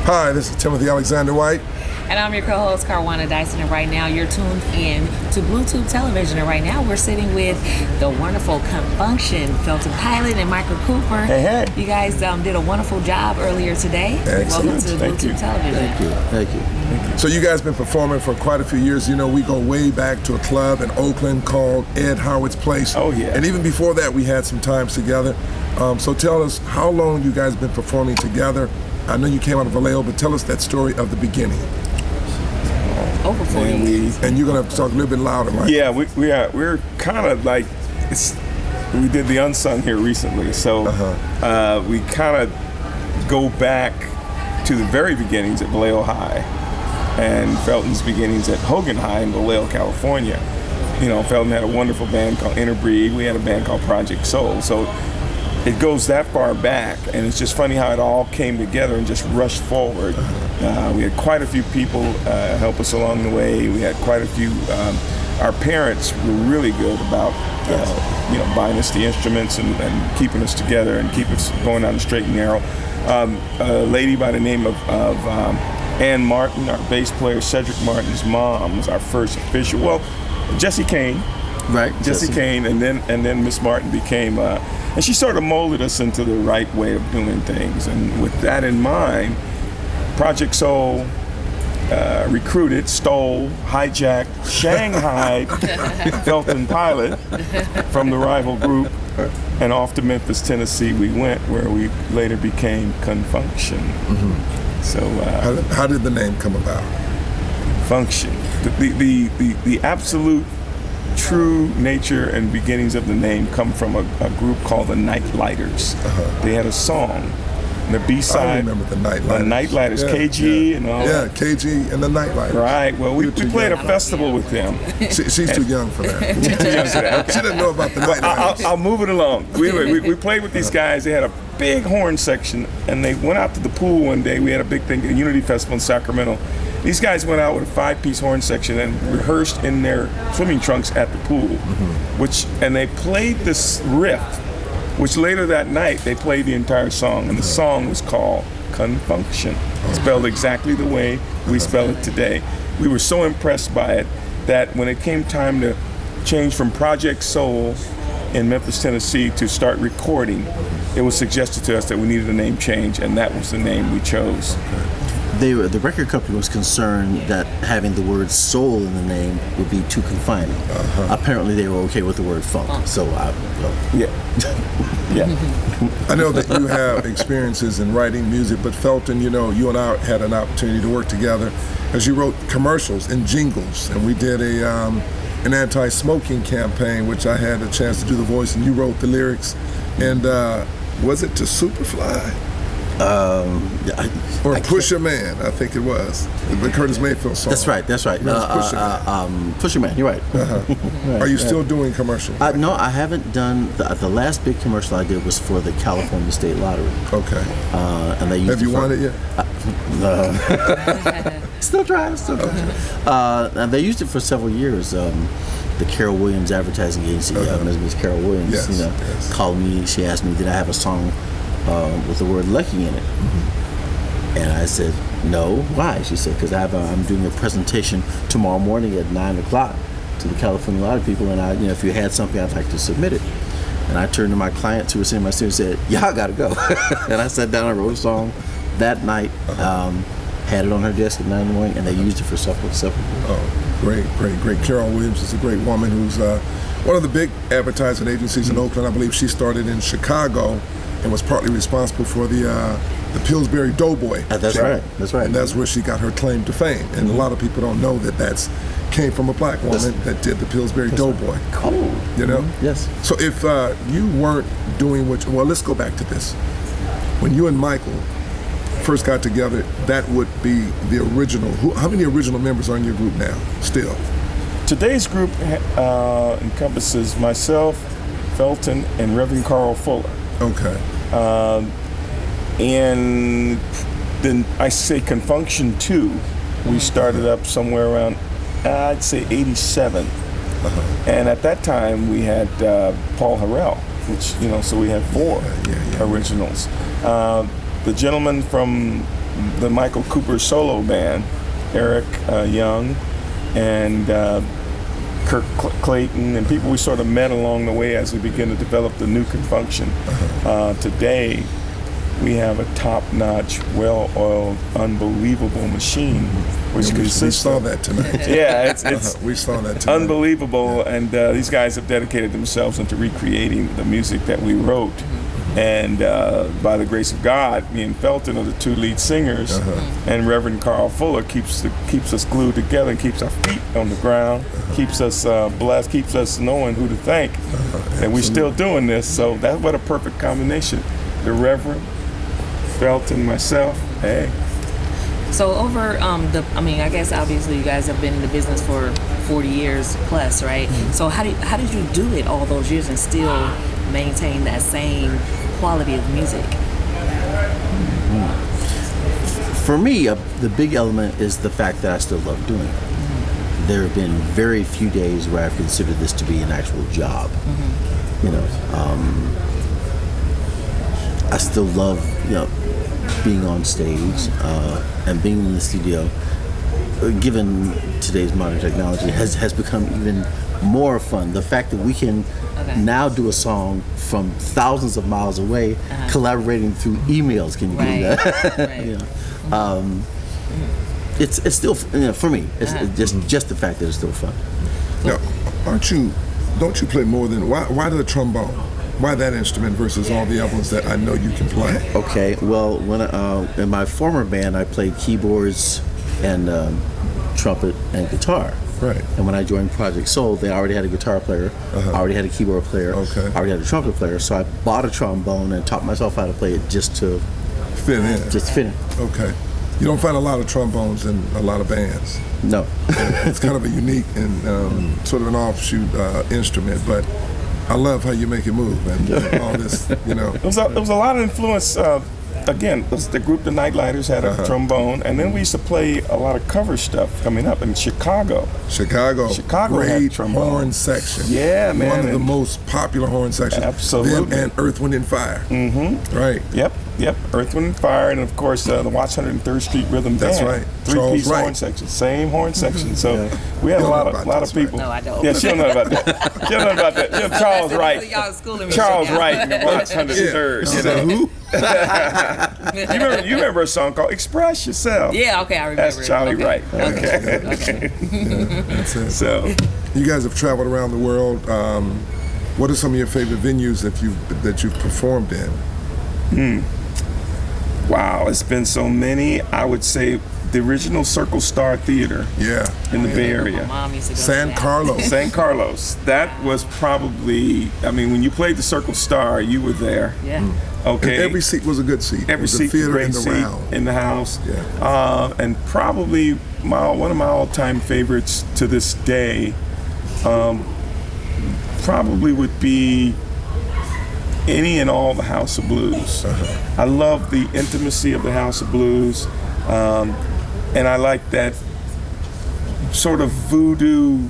Hi, this is Timothy Alexander White. And I'm your co-host, Karwanna Dyson, and right now you're tuned in to Bluetooth television. And right now we're sitting with the wonderful Confunction, Felton, Pilate, and Michael Cooper. Hey, hey. You guys did a wonderful job earlier today. Excellent. Welcome to Bluetooth television. Thank you. So you guys been performing for quite a few years. You know, we go way back to a club in Oakland called Ed Howard's Place. Oh, yeah. And even before that, we had some times together. So tell us how long you guys been performing together. I know you came out of Vallejo, but tell us that story of the beginning. Over 40 years. And you're gonna have to talk a little bit louder, Mike. Yeah, we're kind of like, we did the Unsung here recently, so we kind of go back to the very beginnings at Vallejo High and Felton's beginnings at Hogan High in Vallejo, California. You know, Felton had a wonderful band called Interbreed. We had a band called Project Soul. So it goes that far back, and it's just funny how it all came together and just rushed forward. We had quite a few people help us along the way. We had quite a few. Our parents were really good about, buying us the instruments and keeping us together and keep us going down the straight and narrow. A lady by the name of Ann Martin, our bass player, Cedric Martin's mom, was our first official. Well, Jesse Kane. Right, Jesse Kane, and then Miss Martin became, and she sort of molded us into the right way of doing things. And with that in mind, Project Soul recruited, stole, hijacked, shanghaied Felton Pilate from the rival group, and off to Memphis, Tennessee we went, where we later became Confunction. Mm-hmm. So how did the name come about? Function, the absolute true nature and beginnings of the name come from a group called the Nightlighters. They had a song, and the B-side. I remember the Nightlighters. The Nightlighters, yeah, KG and all that. Yeah, KG and the Nightlighters. Right. Well, we played a festival with them. She's too young for that. Okay. She didn't know about the Nightlighters. I'll move it along. We played with these guys. They had a big horn section, and they went out to the pool one day. We had a big thing, a Unity Festival in Sacramento. These guys went out with a 5-piece horn section and rehearsed in their swimming trunks at the pool, and they played this riff, which later that night they played the entire song, and the song was called Confunction, spelled exactly the way we spell it today. We were so impressed by it that when it came time to change from Project Soul in Memphis, Tennessee to start recording, it was suggested to us that we needed a name change, and that was the name we chose. The record company was concerned that having the word soul in the name would be too confining. Apparently they were okay with the word funk. So yeah. I know that you have experiences in writing music, but Felton, you know, you and I had an opportunity to work together as you wrote commercials and jingles, and we did an anti-smoking campaign, which I had a chance to do the voice, and you wrote the lyrics. And was it to Superfly? Or Pusher Man, I think it was. The Curtis Mayfield song. That's right. Pusher Man, you're right. Right. Are you still doing commercials? No, I haven't done. The last big commercial I did was for the California State Lottery. Okay. And they used Have you won it yet? Still trying. And they used it for several years. The Carol Williams advertising agency, Ms. Carol Williams, called me. She asked me, did I have a song with the word lucky in it? And I said, no. Why? She said, because I'm doing a presentation tomorrow morning at 9 o'clock to the California Lottery people, and if you had something, I'd like to submit it. And I turned to my clients who were sitting in my students and said, y'all gotta go. And I sat down and wrote a song that night, had it on her desk at 9 in the morning, and they used it for several years. Oh, great. Carol Williams is a great woman who's one of the big advertising agencies in Oakland. I believe she started in Chicago and was partly responsible for the Pillsbury Doughboy. That's right. And that's where she got her claim to fame. And a lot of people don't know that came from a black woman that did the Pillsbury Doughboy. Cool. You know? Yes. So if you weren't doing well, let's go back to this. When you and Michael first got together, that would be the original. How many original members are in your group now, still? Today's group encompasses myself, Felton, and Reverend Carl Fuller. Okay. And then I say Confunction 2, we started up somewhere around, I'd say 87. And at that time we had Paul Harrell, which, so we had 4 originals. The gentleman from the Michael Cooper solo band, Eric Young, and Kirk Clayton, and people we sort of met along the way as we begin to develop the new Confunction. Today, we have a top-notch, well-oiled, unbelievable machine, which consists. We saw that tonight. Yeah, it's we saw that tonight. Unbelievable, and these guys have dedicated themselves into recreating the music that we wrote. And by the grace of God, me and Felton are the two lead singers, and Reverend Carl Fuller keeps us glued together and keeps our feet on the ground, keeps us blessed, keeps us knowing who to thank, and we're still doing this. So that's what a perfect combination. The Reverend, Felton, myself, hey. So over I guess obviously you guys have been in the business for 40 years plus, right? So how did you do it all those years and still maintain that same quality of music? For me, the big element is the fact that I still love doing it. There have been very few days where I've considered this to be an actual job. You know, I still love, being on stage and being in the studio. Given today's modern technology, has become even more fun. The fact that we can now do a song from thousands of miles away, collaborating through emails. Can you believe that? Right. It's still, for me, it's just the fact that it's still fun. Now, don't you play more than, why the trombone? Why that instrument versus all the other ones that I know you can play? Okay, well, when in my former band, I played keyboards and trumpet and guitar. Right. And when I joined Project Soul, they already had a guitar player, I already had a keyboard player, I already had a trumpet player. So I bought a trombone and taught myself how to play it just to fit in. Just fit in. Okay. You don't find a lot of trombones in a lot of bands. No. It's kind of a unique and sort of an offshoot instrument, but I love how you make it move and all this, It was a lot of influence. Again, the group The Nightlighters had a trombone, and then we used to play a lot of cover stuff coming up in Chicago. Chicago had great trombone. horn section. Yeah, man. One of the most popular horn sections. Absolutely. Them and Earth, Wind, and Fire. Mm-hmm. Right. Yep. Earth, Wind, and Fire, and of course the Watts 103rd Street Rhythm Band. That's right. Three-piece horn section, same horn section. So we had a lot of people. No, I don't. Yeah, she don't know about that. She don't know about that. Charles Wright. Charles Wright and the Watts 103rd. Who? You remember a song called "Express Yourself"? Yeah, okay, I remember. That's Charlie Wright. Okay. That's it. So, you guys have traveled around the world. What are some of your favorite venues that you've performed in? Wow, it's been so many. I would say the original Circle Star Theater. Yeah. In the Bay Area. My mom used to go San to that. Carlos. San Carlos. That was probably. when you played the Circle Star, you were there. Yeah. Okay. And every seat was a good seat. Every the seat theater was a great in the seat round. in the house. Yeah. And probably one of my all-time favorites to this day, probably would be any and all the House of Blues. I love the intimacy of the House of Blues, and I like that sort of voodoo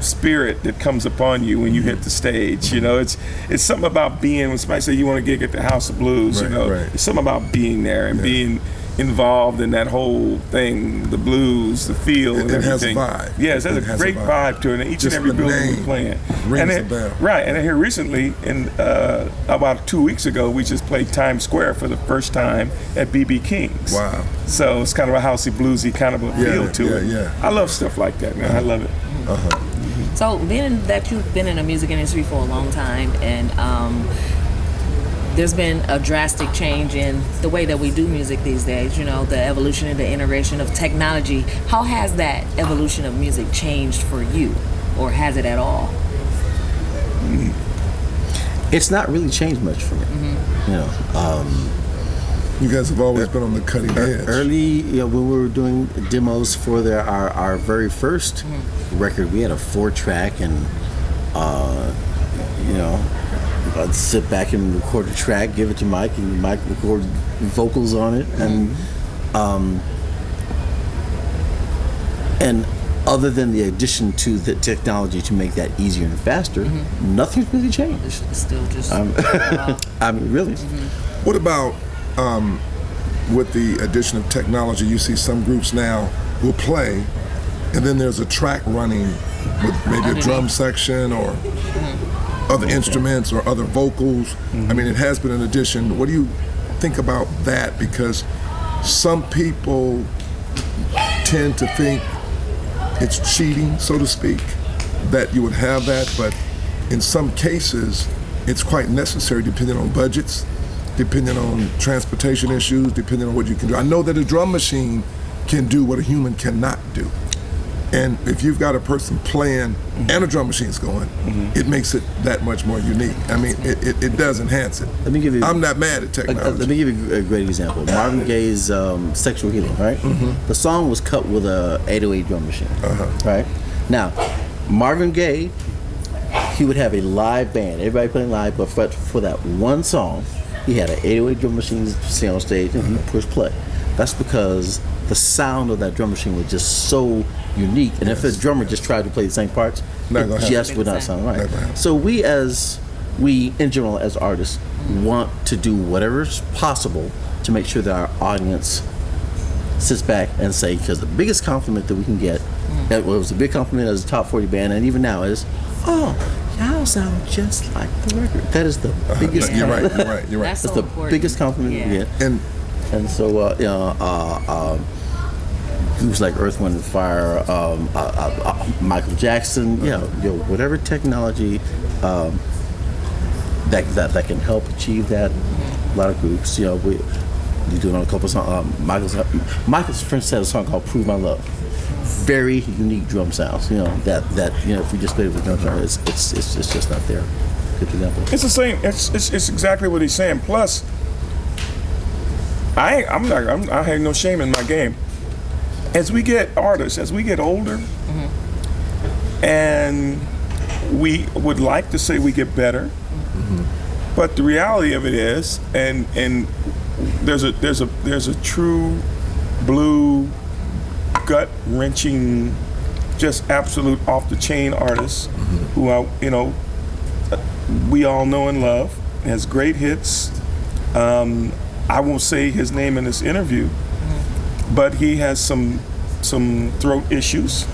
spirit that comes upon you when you hit the stage. It's something about being. When somebody say you want to gig at the House of Blues, Right. it's something about being there and being involved in that whole thing, the blues, the feel, and It has a everything. vibe. Yes, it has a great vibe to it, and each Just and every the building name we're playing. rings a bell. Right, and here recently, about 2 weeks ago, we just played Times Square for the first time at BB King's. Wow. So it's kind of a housey, bluesy kind of a feel to it. Yeah. I love stuff like that, man. I love it. So being that you've been in the music industry for a long time, and there's been a drastic change in the way that we do music these days, the evolution and the integration of technology. How has that evolution of music changed for you, or has it at all? It's not really changed much for me. You guys have always been on the cutting edge. Early, when we were doing demos for our very first record, we had a 4-track, and I'd sit back and record a track, give it to Mike, and Mike record vocals on it, and other than the addition to the technology to make that easier and faster, nothing's really changed. It's still just really. What about with the addition of technology, you see some groups now will play, and then there's a track running with maybe a drum section or other instruments or other vocals. I mean, it has been an addition. What do you think about that? Because some people tend to think it's cheating, so to speak, that you would have that, but in some cases, it's quite necessary depending on budgets, depending on transportation issues, depending on what you can do. I know that a drum machine can do what a human cannot do. And if you've got a person playing and a drum machine's going, it makes it that much more unique. I mean, it does enhance it. Let me give you. I'm not mad at technology. Let me give you a great example. Marvin Gaye's "Sexual Healing," right? The song was cut with a 808 drum machine, right? Now, Marvin Gaye, he would have a live band, everybody playing live, but for that one song, he had an 808 drum machine sitting on stage, and he pushed play. That's because the sound of that drum machine was just so unique, and if a drummer just tried to play the same parts, it just would not sound right. So we in general as artists want to do whatever's possible to make sure that our audience sits back and say, because the biggest compliment that we can get, that was a big compliment as a top 40 band, and even now is, oh, y'all sound just like the record. That is the biggest compliment. You're right. That's That's so the important. biggest compliment we get. And so, groups like Earth, Wind, and Fire, Michael Jackson, whatever technology that can help achieve that. A lot of groups, we doing on a couple songs. Michael's friend had a song called "Prove My Love." Very unique drum sounds. That if we just played it with drum sound, it's just not there. Good example. It's the same. It's exactly what he's saying. Plus, I have no shame in my game. As we get artists, as we get older, and we would like to say we get better, but the reality of it is, and there's a true blue, gut wrenching, just absolute off the chain artist who we all know and love, has great hits. I won't say his name in this interview, but he has some throat issues,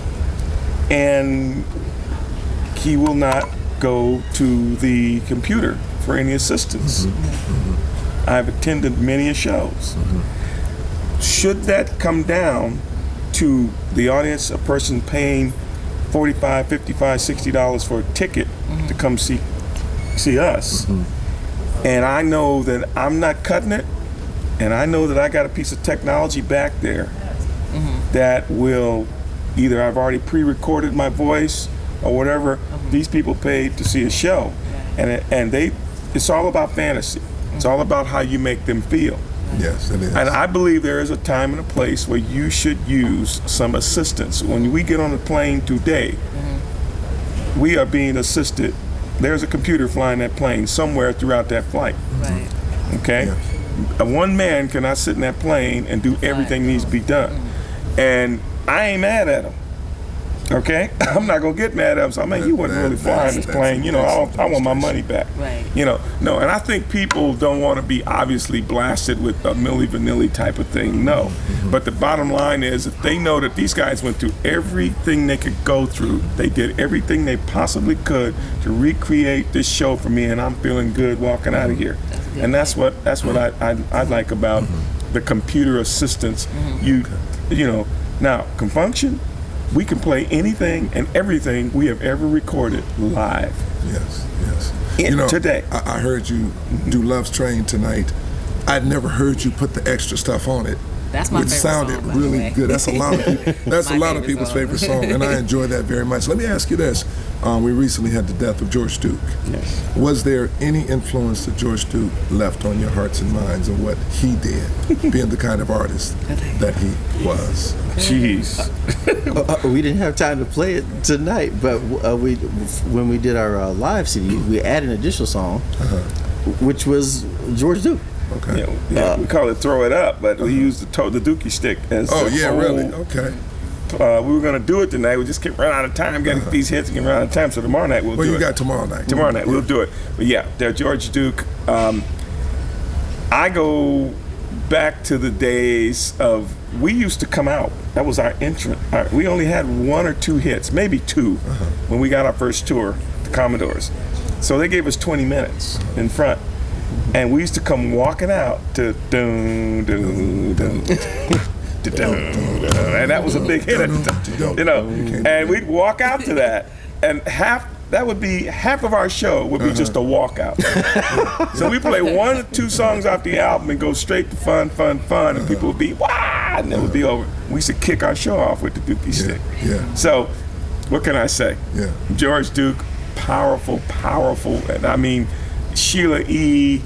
and he will not go to the computer for any assistance. I've attended many shows. Should that come down to the audience, a person paying $45, $55, $60 for a ticket to come see us, and I know that I'm not cutting it, and I know that I got a piece of technology back there that will either I've already pre-recorded my voice or whatever. These people paid to see a show, and it's all about fantasy. It's all about how you make them feel. Yes, it is. And I believe there is a time and a place where you should use some assistance. When we get on a plane today, we are being assisted. There's a computer flying that plane somewhere throughout that flight. Right. Okay? Yeah. One man cannot sit in that plane and do everything needs to be done. And I ain't mad at him. Okay? I'm not going to get mad at him. So, you wasn't really flying this plane. I want my money back. Right. No, and I think people don't want to be obviously blasted with a Milli Vanilli type of thing. No. But the bottom line is, if they know that these guys went through everything they could go through, they did everything they possibly could to recreate this show for me, and I'm feeling good walking out of here. And that's what I like about the computer assistance. Now, Confunction, we can play anything and everything we have ever recorded live. Yes. Today. I heard you do Love's Train tonight. I'd never heard you put the extra stuff on it. That's my which favorite sounded song, by the really way. good. That's a lot of that's a lot of people's favorite song, and I enjoy that very much. Let me ask you this: we recently had the death of George Duke. Yes. Was there any influence that George Duke left on your hearts and minds of what he did, being the kind of artist that he was? Jeez. We didn't have time to play it tonight, but when we did our live CD, we added an additional song, which was George Duke. Okay. We call it "Throw It Up," but we used the Dookie stick as. Really? Okay. We were going to do it tonight. We just kept running out of time, getting these hits and running out of time. So tomorrow night we'll do it. Well, you got tomorrow night. Tomorrow night we'll do it. But yeah, George Duke. I go back to the days of, we used to come out. That was our entrance. We only had 1 or 2 hits, maybe 2, when we got our first tour, the Commodores. So they gave us 20 minutes in front. And we used to come walking out to dun, dun, dun, and that was a big hit at the time, you know. And we'd walk out to that, and half of our show would be just a walkout. So we play 1 or 2 songs off the album and go straight to fun, and people would be wow, and it would be over. We used to kick our show off with the Dookie stick. Yeah. So, what can I say? Yeah. George Duke, powerful, and I mean, Sheila E.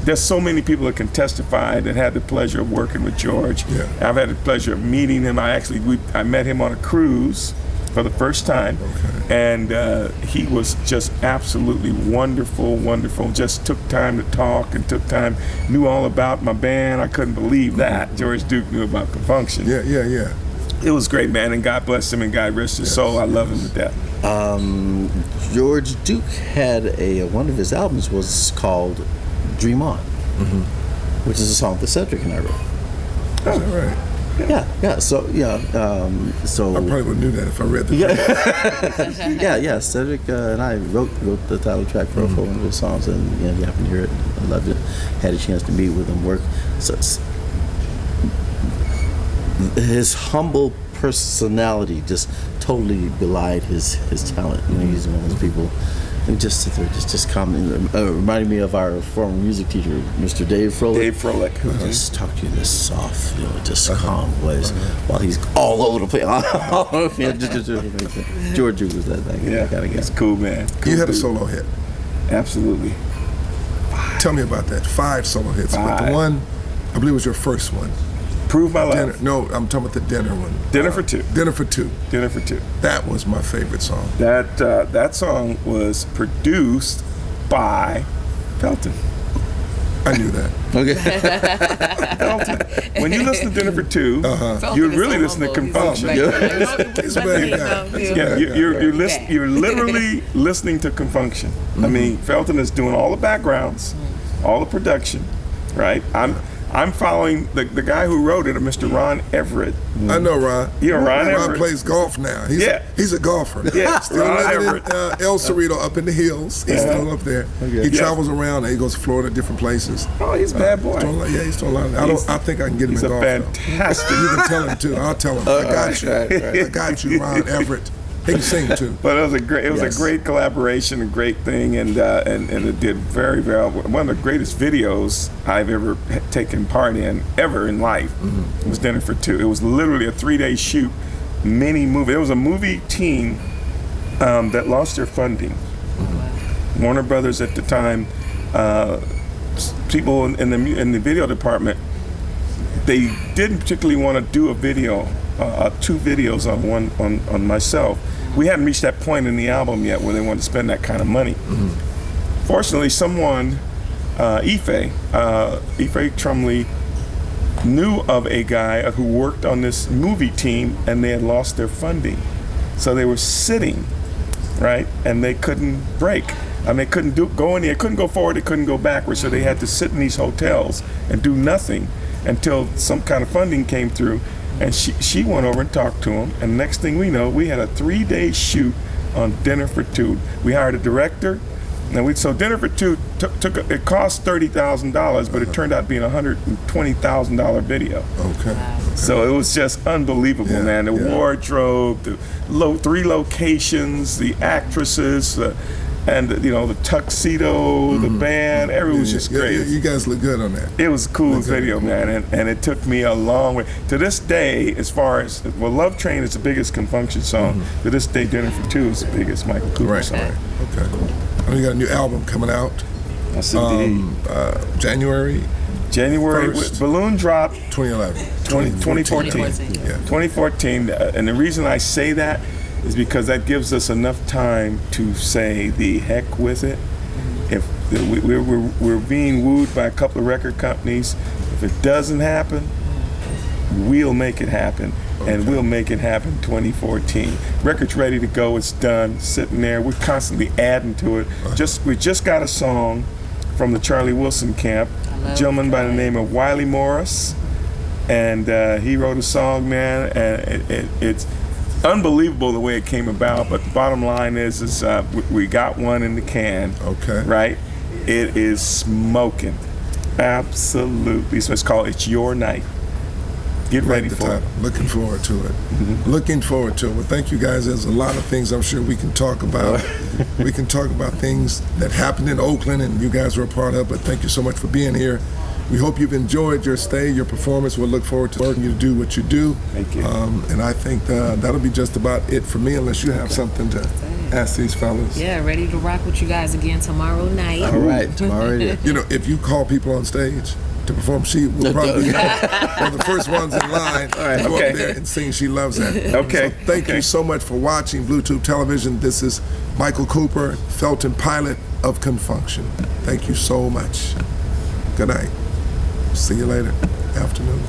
There's so many people that can testify that had the pleasure of working with George. Yeah. I've had the pleasure of meeting him. I met him on a cruise for the first time, and he was just absolutely wonderful. Just took time to talk and knew all about my band. I couldn't believe that George Duke knew about Confunction. Yeah. It was great, man, and God bless him and God rest his soul. I love him to death. George Duke had one of his albums was called Dream On, which is a song that Cedric and I wrote. Oh, is that right? Yeah. So I probably would have knew that if I read the yeah. Cedric and I wrote the title track for one of his songs, and you happened to hear it. I loved it. Had a chance to meet with him, work. So, his humble personality just totally belied his talent. You know, he's one of those people who just sit there, just calm. Reminded me of our former music teacher, Mr. Dave Froelich. Who just talked to you in this soft, just calm voice while he's all over the place. George was that thing. Yeah, kind of guy. He's cool, man. You had a solo hit. Absolutely. Tell me about that. 5 solo hits. 5. But the one, I believe, was your first one. Prove My Love. No, I'm talking about the dinner one. Dinner for Two. Dinner for Two. Dinner for Two. That was my favorite song. That song was produced by Felton. I knew that. Okay. Felton. When you listen to Dinner for Two, you're really listening to Confunction. He's a bad guy. Yeah, you're literally listening to Confunction. I mean, Felton is doing all the backgrounds, all the production, right? I'm following the guy who wrote it, Mr. Ron Everett. I know Ron. Yeah, Ron Everett. Ron plays golf now. He's a golfer. Yeah, still living in El Cerrito, up in the hills. He's still up there. He travels around. He goes to Florida, different places. Oh, he's a bad boy. He's doing a lot. I think I can get him in golf. He's a fantastic. You can tell him too. I'll tell him. I got you. I got you, Ron Everett. He can sing too. But it was a great collaboration, a great thing, and it did very well. One of the greatest videos I've ever taken part in ever in life was Dinner for Two. It was literally a 3-day shoot, mini movie. It was a movie team that lost their funding. Warner Brothers at the time, people in the video department, they didn't particularly want to do a video. 2 videos on myself. We hadn't reached that point in the album yet where they wanted to spend that kind of money. Fortunately, someone, Ife Trumley, knew of a guy who worked on this movie team, and they had lost their funding. So they were sitting, right, and they couldn't break. I mean, they couldn't go in there, couldn't go forward, they couldn't go backwards, so they had to sit in these hotels and do nothing until some kind of funding came through. And she went over and talked to him, and next thing we know, we had a 3-day shoot on Dinner for Two. We hired a director, and so Dinner for Two it cost $30,000, but it turned out being a $120,000 video. Okay. So it was just unbelievable, man. The wardrobe, the 3 locations, the actresses, and the tuxedo, the band, everyone was just great. You guys look good on that. It was a cool video, man, and it took me a long way. To this day, as far as, Love Train is the biggest Confunction song. To this day, Dinner for Two is the biggest Michael Cooper song. Right. Okay. And you got a new album coming out. Yes, indeed. January 1st. Balloon Drop 2011. 2014. 2014. And the reason I say that is because that gives us enough time to say the heck with it. If we're being wooed by a couple of record companies, if it doesn't happen, we'll make it happen, and we'll make it happen 2014. Record's ready to go, it's done, sitting there. We're constantly adding to it. We just got a song from the Charlie Wilson camp, a gentleman by the name of Wiley Morris, and he wrote a song, man, and it's unbelievable the way it came about. But the bottom line is we got one in the can. Okay. Right? It is smoking, absolutely. So it's called "It's Your Night." Get ready for it. Looking forward to it. Looking forward to it. Well, thank you guys. There's a lot of things I'm sure we can talk about. We can talk about things that happened in Oakland and you guys were a part of, but thank you so much for being here. We hope you've enjoyed your stay, your performance. We'll look forward to working you to do what you do. Thank you. And I think that'll be just about it for me, unless you have something to ask these fellas. Yeah, ready to rock with you guys again tomorrow night. All right, tomorrow. You know, if you call people on stage to perform, she will probably be one of the first ones in line to go up there and sing She Loves That. Okay. So thank you so much for watching Bluetooth Television. This is Michael Cooper, Felton Pilate of Confunction. Thank you so much. Good night. See you later. Afternoon.